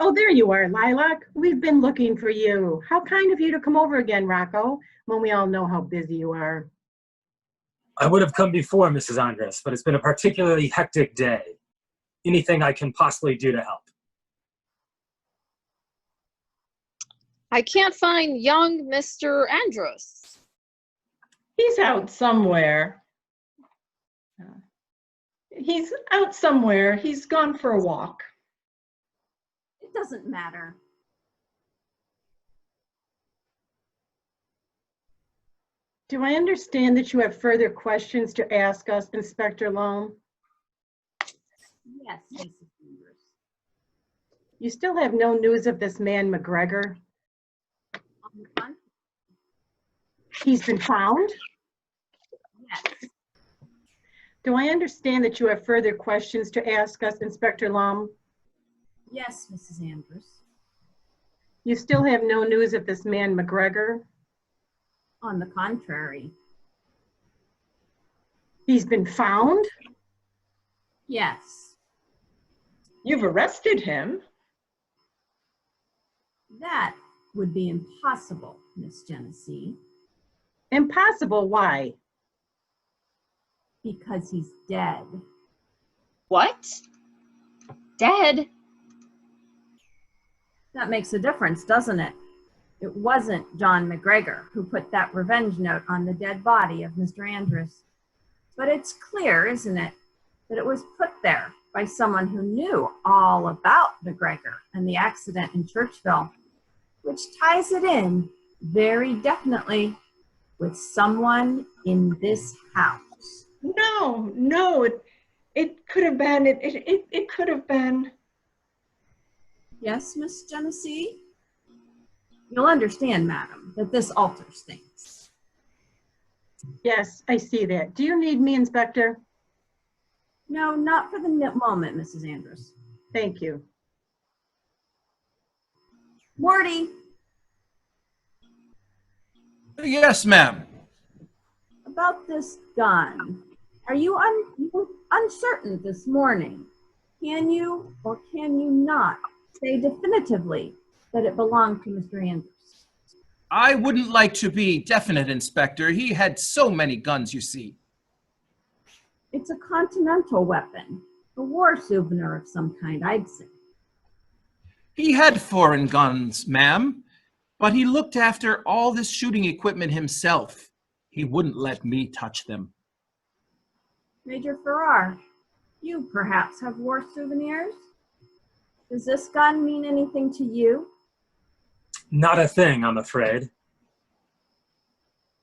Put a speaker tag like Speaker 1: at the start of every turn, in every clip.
Speaker 1: Oh, there you are, Lilac. We've been looking for you. How kind of you to come over again, Rocco, when we all know how busy you are.
Speaker 2: I would have come before, Mrs. Andres, but it's been a particularly hectic day. Anything I can possibly do to help?
Speaker 3: I can't find young Mr. Andros.
Speaker 4: He's out somewhere. He's out somewhere. He's gone for a walk.
Speaker 5: It doesn't matter.
Speaker 1: Do I understand that you have further questions to ask us, Inspector Loam?
Speaker 5: Yes, Mrs. Andrews.
Speaker 1: You still have no news of this man, McGregor? He's been found?
Speaker 5: Yes.
Speaker 1: Do I understand that you have further questions to ask us, Inspector Loam?
Speaker 5: Yes, Mrs. Andrews.
Speaker 1: You still have no news of this man, McGregor?
Speaker 5: On the contrary.
Speaker 1: He's been found?
Speaker 5: Yes.
Speaker 4: You've arrested him.
Speaker 5: That would be impossible, Miss Genesee.
Speaker 1: Impossible, why?
Speaker 5: Because he's dead.
Speaker 3: What? Dead?
Speaker 5: That makes a difference, doesn't it? It wasn't John McGregor who put that revenge note on the dead body of Mr. Andrews. But it's clear, isn't it, that it was put there by someone who knew all about McGregor and the accident in Churchville, which ties it in very definitely with someone in this house.
Speaker 4: No, it could have been, it could have been.
Speaker 5: Yes, Miss Genesee? You'll understand, madam, that this alters things.
Speaker 1: Yes, I see that. Do you need me, Inspector?
Speaker 5: No, not for the moment, Mrs. Andrews.
Speaker 1: Thank you.
Speaker 5: Morty!
Speaker 6: Yes, ma'am.
Speaker 5: About this gun. Are you uncertain this morning? Can you or can you not say definitively that it belonged to Mr. Andrews?
Speaker 6: I wouldn't like to be definite, Inspector. He had so many guns, you see.
Speaker 5: It's a continental weapon, a war souvenir of some kind, I'd say.
Speaker 6: He had foreign guns, ma'am, but he looked after all this shooting equipment himself. He wouldn't let me touch them.
Speaker 5: Major Farrar, you perhaps have war souvenirs? Does this gun mean anything to you?
Speaker 2: Not a thing, I'm afraid.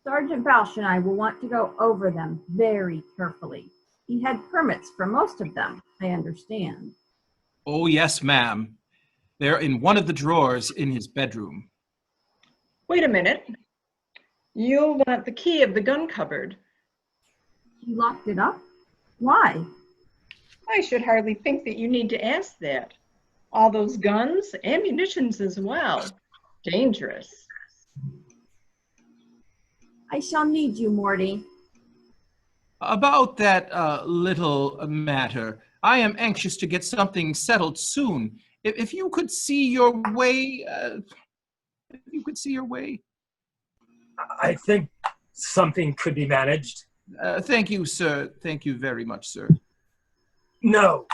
Speaker 5: Sergeant Balch and I will want to go over them very carefully. He had permits for most of them, I understand.
Speaker 6: Oh, yes, ma'am. They're in one of the drawers in his bedroom.
Speaker 4: Wait a minute. You'll want the key of the gun cupboard.
Speaker 5: He locked it up? Why?
Speaker 4: I should hardly think that you need to ask that. All those guns, ammunitions as well. Dangerous.
Speaker 5: I shall need you, Morty.
Speaker 6: About that little matter, I am anxious to get something settled soon. If you could see your way,
Speaker 2: I think something could be managed.
Speaker 6: Thank you, sir. Thank you very much, sir.
Speaker 2: No.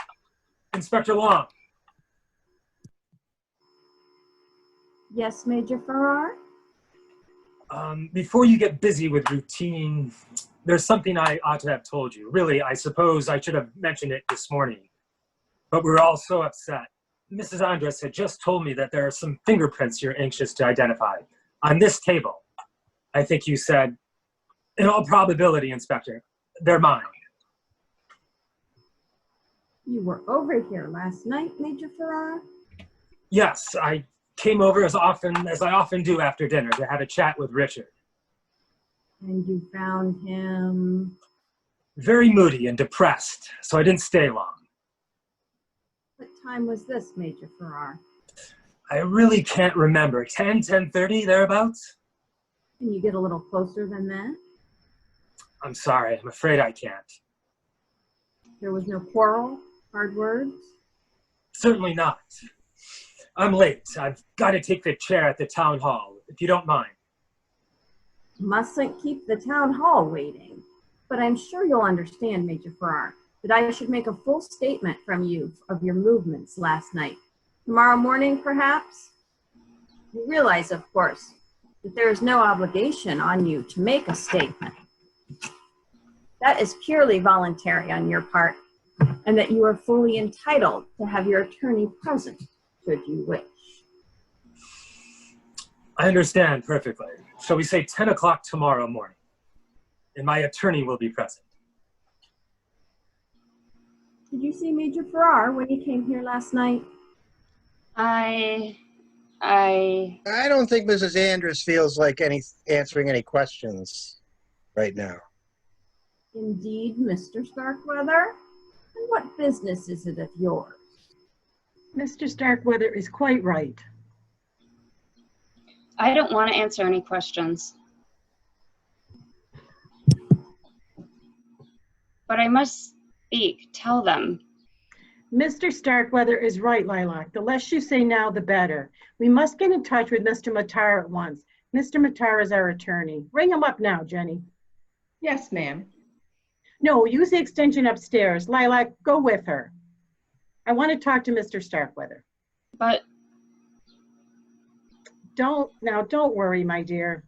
Speaker 2: Inspector Long.
Speaker 5: Yes, Major Farrar?
Speaker 2: Before you get busy with routine, there's something I ought to have told you. Really, I suppose I should have mentioned it this morning. But we were all so upset. Mrs. Andres had just told me that there are some fingerprints you're anxious to identify on this table. I think you said, in all probability, Inspector, they're mine.
Speaker 5: You were over here last night, Major Farrar?
Speaker 2: Yes, I came over as I often do after dinner to have a chat with Richard.
Speaker 5: And you found him?
Speaker 2: Very moody and depressed, so I didn't stay long.
Speaker 5: What time was this, Major Farrar?
Speaker 2: I really can't remember. 10:30, thereabouts?
Speaker 5: Can you get a little closer than that?
Speaker 2: I'm sorry, I'm afraid I can't.
Speaker 5: There was no quarrel, hard words?
Speaker 2: Certainly not. I'm late. I've got to take the chair at the town hall, if you don't mind.
Speaker 5: Mustn't keep the town hall waiting. But I'm sure you'll understand, Major Farrar, that I should make a full statement from you of your movements last night. Tomorrow morning, perhaps? You realize, of course, that there is no obligation on you to make a statement. That is purely voluntary on your part, and that you are fully entitled to have your attorney present, should you wish.
Speaker 2: I understand perfectly. Shall we say 10 o'clock tomorrow morning? And my attorney will be present.
Speaker 5: Did you see Major Farrar when he came here last night?
Speaker 3: I
Speaker 7: don't think Mrs. Andrus feels like answering any questions right now.
Speaker 5: Indeed, Mr. Starkweather? And what business is it of yours?
Speaker 1: Mr. Starkweather is quite right.
Speaker 3: I don't want to answer any questions. But I must speak. Tell them.
Speaker 1: Mr. Starkweather is right, Lilac. The less you say now, the better. We must get in touch with Mr. Matar at once. Mr. Matar is our attorney. Ring him up now, Jenny.
Speaker 4: Yes, ma'am.
Speaker 1: No, use the extension upstairs. Lilac, go with her. I want to talk to Mr. Starkweather.
Speaker 3: But
Speaker 1: Don't worry, my dear.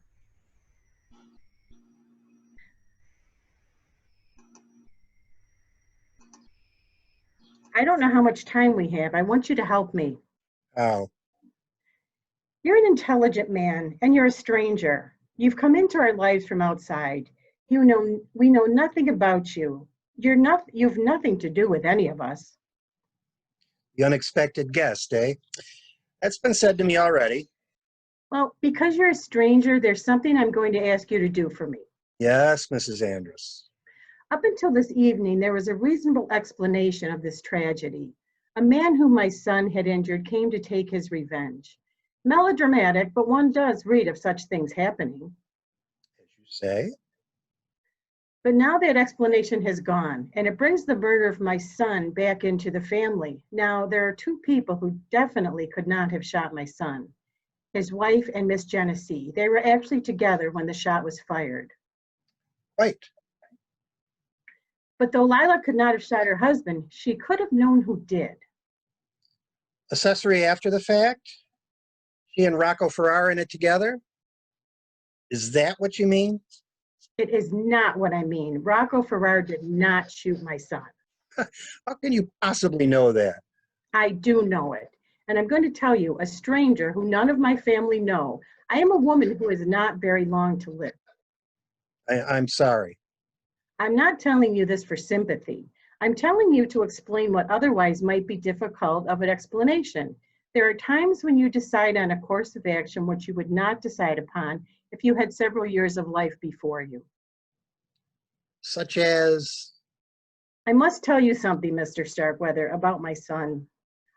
Speaker 1: I don't know how much time we have. I want you to help me.
Speaker 7: Oh,
Speaker 1: You're an intelligent man, and you're a stranger. You've come into our lives from outside. We know nothing about you. You've nothing to do with any of us.
Speaker 7: the unexpected guest, eh? That's been said to me already.
Speaker 1: Well, because you're a stranger, there's something I'm going to ask you to do for me.
Speaker 7: Yes, Mrs. Andrus.
Speaker 1: Up until this evening, there was a reasonable explanation of this tragedy. A man whom my son had injured came to take his revenge. Melodramatic, but one does read of such things happening.
Speaker 7: As you say.
Speaker 1: But now that explanation has gone, and it brings the murder of my son back into the family. Now, there are two people who definitely could not have shot my son. His wife and Miss Genesee. They were actually together when the shot was fired.
Speaker 7: Right.
Speaker 1: But though Lila could not have shot her husband, she could have known who did.
Speaker 7: Accessory after the fact? She and Rocco Farrar in it together? Is that what you mean?
Speaker 1: It is not what I mean. Rocco Farrar did not shoot my son.
Speaker 7: How can you possibly know that?
Speaker 1: I do know it. And I'm going to tell you, a stranger who none of my family know, I am a woman who is not very long to live.
Speaker 7: I'm sorry.
Speaker 1: I'm not telling you this for sympathy. I'm telling you to explain what otherwise might be difficult of an explanation. There are times when you decide on a course of action which you would not decide upon if you had several years of life before you.
Speaker 7: Such as?
Speaker 1: I must tell you something, Mr. Starkweather, about my son.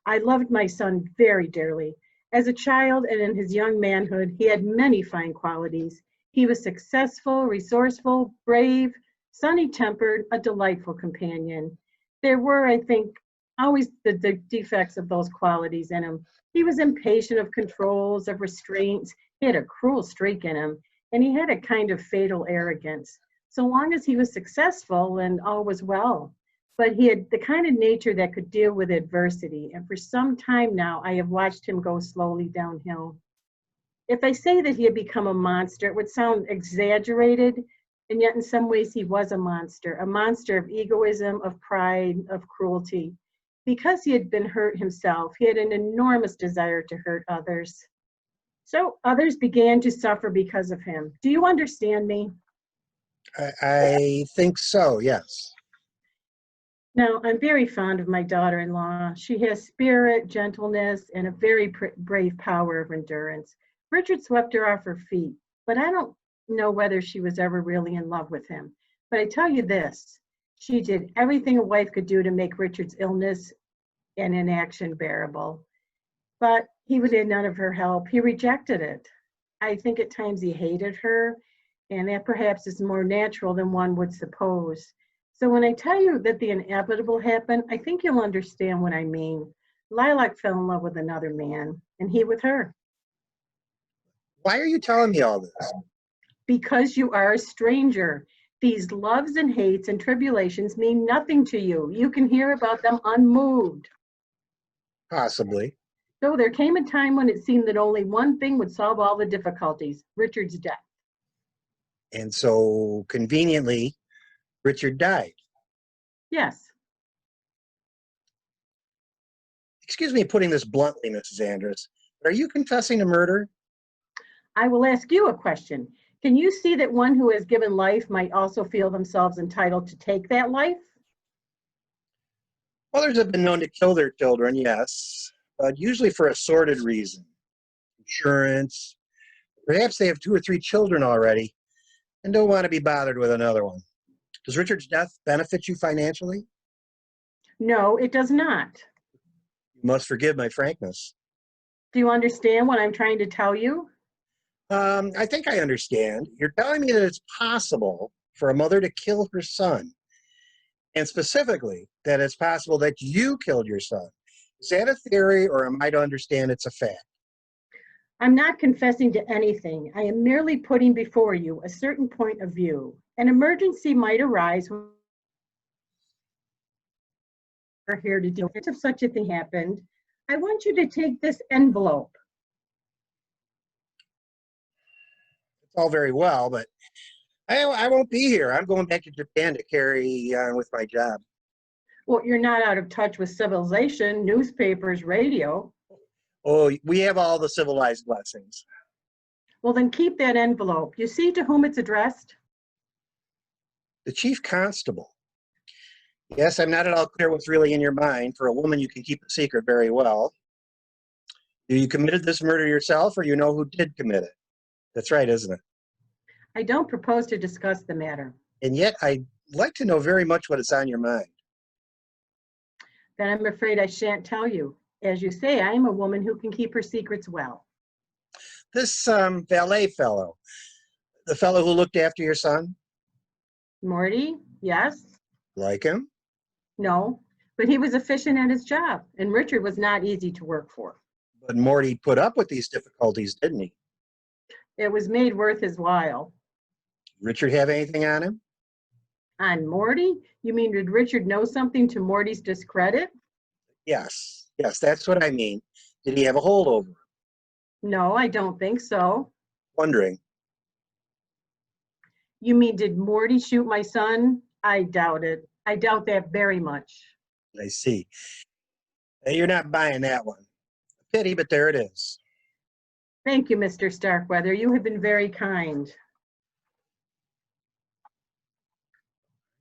Speaker 1: I loved my son very dearly. As a child and in his young manhood, he had many fine qualities. He was successful, resourceful, brave, sunny-tempered, a delightful companion. There were, I think, always the defects of those qualities in him. He was impatient of controls, of restraints. He had a cruel streak in him, and he had a kind of fatal arrogance. So long as he was successful and all was well. But he had the kind of nature that could deal with adversity. And for some time now, I have watched him go slowly downhill. If I say that he had become a monster, it would sound exaggerated. And yet in some ways he was a monster of egoism, of pride, of cruelty. Because he had been hurt himself, he had an enormous desire to hurt others. So others began to suffer because of him. Do you understand me?
Speaker 7: I think so, yes.
Speaker 1: Now, I'm very fond of my daughter-in-law. She has spirit, gentleness, and a very brave power of endurance. Richard swept her off her feet, but I don't know whether she was ever really in love with him. But I tell you this, she did everything a wife could do to make Richard's illness and inaction bearable. But he would have none of her help. He rejected it. I think at times he hated her, and that perhaps is more natural than one would suppose. So when I tell you that the inevitable happened, I think you'll understand what I mean. Lilac fell in love with another man, and he with her.
Speaker 7: Why are you telling me all this?
Speaker 1: Because you are a stranger. These loves and hates and tribulations mean nothing to you. You can hear about them unmoved.
Speaker 7: Possibly.
Speaker 1: So there came a time when it seemed that only one thing would solve all the difficulties, Richard's death.
Speaker 7: And so, conveniently, Richard died.
Speaker 1: Yes.
Speaker 7: Excuse me putting this bluntly, Mrs. Andrus, but are you confessing to murder?
Speaker 1: I will ask you a question. Can you see that one who has given life might also feel themselves entitled to take that life?
Speaker 7: Mothers have been known to kill their children, yes, but usually for a sordid reason. Insurance. Perhaps they have 2 or 3 children already and don't want to be bothered with another one. Does Richard's death benefit you financially?
Speaker 1: No, it does not.
Speaker 7: You must forgive my frankness.
Speaker 1: Do you understand what I'm trying to tell you?
Speaker 7: I think I understand. You're telling me that it's possible for a mother to kill her son, and specifically that it's possible that you killed your son. Is that a theory, or am I to understand it's a fact?
Speaker 1: I'm not confessing to anything. I am merely putting before you a certain point of view. An emergency might arise when we're here to deal with. If such a thing happened, I want you to take this envelope.
Speaker 7: It's all very well, but I won't be here. I'm going back to Japan to carry on with my job.
Speaker 1: Well, you're not out of touch with civilization, newspapers, radio.
Speaker 7: Oh, we have all the civilized blessings.
Speaker 1: Well, then keep that envelope. You see to whom it's addressed?
Speaker 7: The chief constable. Yes, I'm not at all clear what's really in your mind. For a woman, you can keep a secret very well. You committed this murder yourself, or you know who did commit it? That's right, isn't it?
Speaker 1: I don't propose to discuss the matter.
Speaker 7: And yet, I'd like to know very much what is on your mind.
Speaker 1: Then I'm afraid I shan't tell you. As you say, I am a woman who can keep her secrets well.
Speaker 7: This valet fellow, the fellow who looked after your son,
Speaker 1: Morty, yes?
Speaker 7: like him?
Speaker 1: No, but he was efficient at his job, and Richard was not easy to work for.
Speaker 7: But Morty put up with these difficulties, didn't he?
Speaker 1: It was made worth his while.
Speaker 7: Richard have anything on him?
Speaker 1: On Morty? You mean did Richard know something to Morty's discredit?
Speaker 7: Yes, that's what I mean. Did he have a hold over him?
Speaker 1: No, I don't think so.
Speaker 7: Wondering.
Speaker 1: You mean did Morty shoot my son? I doubt it. I doubt that very much.
Speaker 7: I see. You're not buying that one. A pity, but there it is.
Speaker 1: Thank you, Mr. Starkweather. You have been very kind.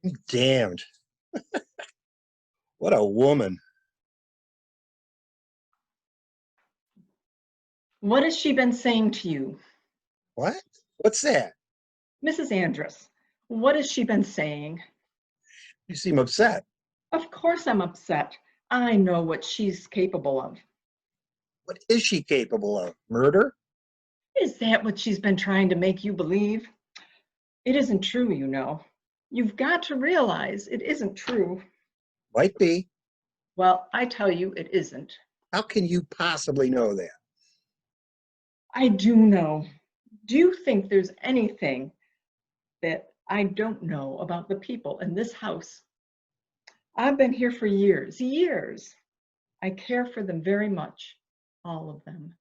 Speaker 7: I'm damned. What a woman.
Speaker 4: What has she been saying to you?
Speaker 7: What? What's that?
Speaker 4: Mrs. Andrus, what has she been saying?
Speaker 7: You seem upset.
Speaker 4: Of course I'm upset. I know what she's capable of.
Speaker 7: What is she capable of? Murder?
Speaker 4: Is that what she's been trying to make you believe? It isn't true, you know. You've got to realize it isn't true.
Speaker 7: Might be.
Speaker 4: Well, I tell you, it isn't.
Speaker 7: How can you possibly know that?
Speaker 4: I do know. Do you think there's anything that I don't know about the people in this house? I've been here for years, years. I care for them very much, all of them.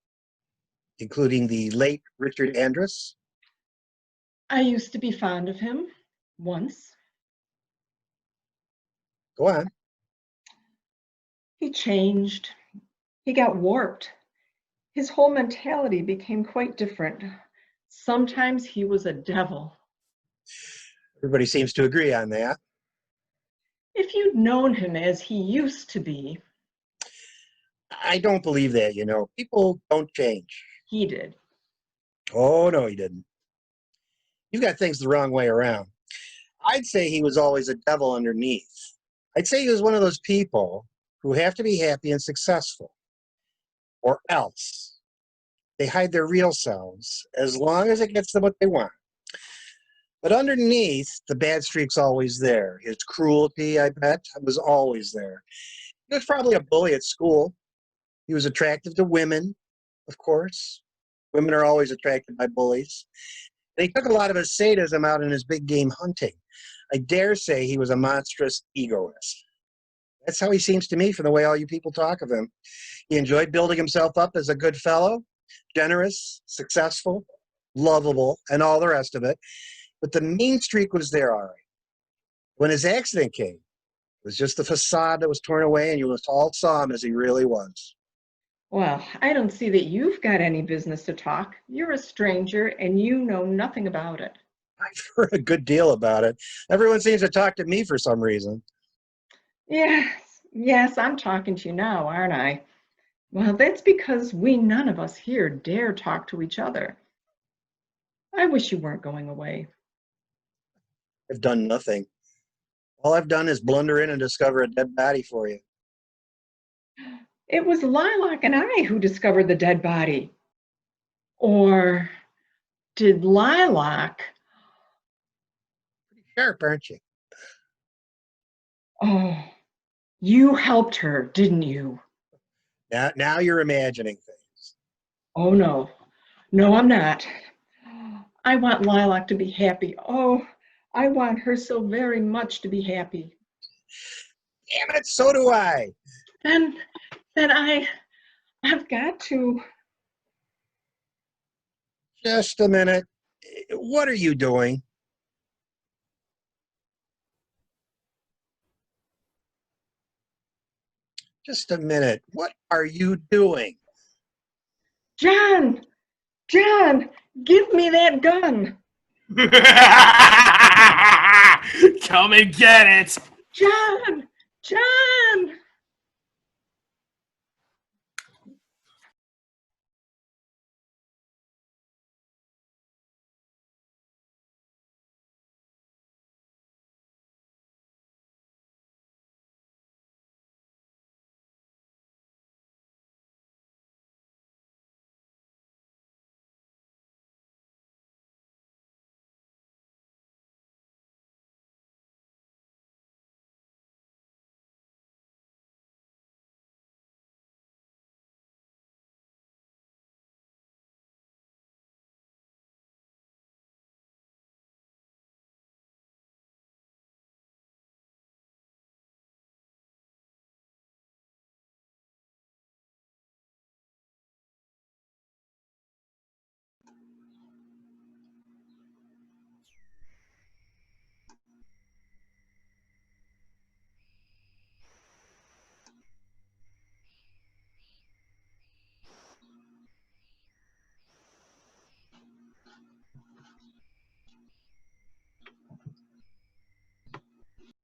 Speaker 7: Including the late Richard Andrus?
Speaker 4: I used to be fond of him once.
Speaker 7: Go on.
Speaker 4: He changed. He got warped. His whole mentality became quite different. Sometimes he was a devil.
Speaker 7: Everybody seems to agree on that.
Speaker 4: If you'd known him as he used to be.
Speaker 7: I don't believe that, you know. People don't change.
Speaker 4: He did.
Speaker 7: Oh, no, he didn't. You've got things the wrong way around. I'd say he was always a devil underneath. I'd say he was one of those people who have to be happy and successful, or else They hide their real selves as long as it gets them what they want. But underneath, the bad streak's always there. His cruelty, I bet, was always there. He was probably a bully at school. He was attractive to women, of course. Women are always attracted by bullies. And he took a lot of his sadism out in his big game hunting. I dare say he was a monstrous egoist. That's how he seems to me from the way all you people talk of him. He enjoyed building himself up as a good fellow, generous, successful, lovable, and all the rest of it. But the mean streak was there, all right. When his accident came, it was just the facade that was torn away, and you all saw him as he really was.
Speaker 4: Well, I don't see that you've got any business to talk. You're a stranger and you know nothing about it.
Speaker 7: I've heard a good deal about it. Everyone seems to talk to me for some reason.
Speaker 4: Yes, I'm talking to you now, aren't I? Well, that's because none of us here dare talk to each other. I wish you weren't going away.
Speaker 7: I've done nothing. All I've done is blunder in and discover a dead body for you.
Speaker 4: It was Lilac and I who discovered the dead body. Or did Lilac?
Speaker 7: Pretty sharp, aren't you?
Speaker 4: Oh, you helped her, didn't you?
Speaker 7: Now you're imagining things.
Speaker 4: Oh, no. No, I'm not. I want Lilac to be happy. Oh, I want her so very much to be happy.
Speaker 7: Damn it, so do I.
Speaker 4: Then I've got to.
Speaker 7: Just a minute. What are you doing? Just a minute. What are you doing?
Speaker 4: John, give me that gun.
Speaker 8: Come and get it.
Speaker 4: John.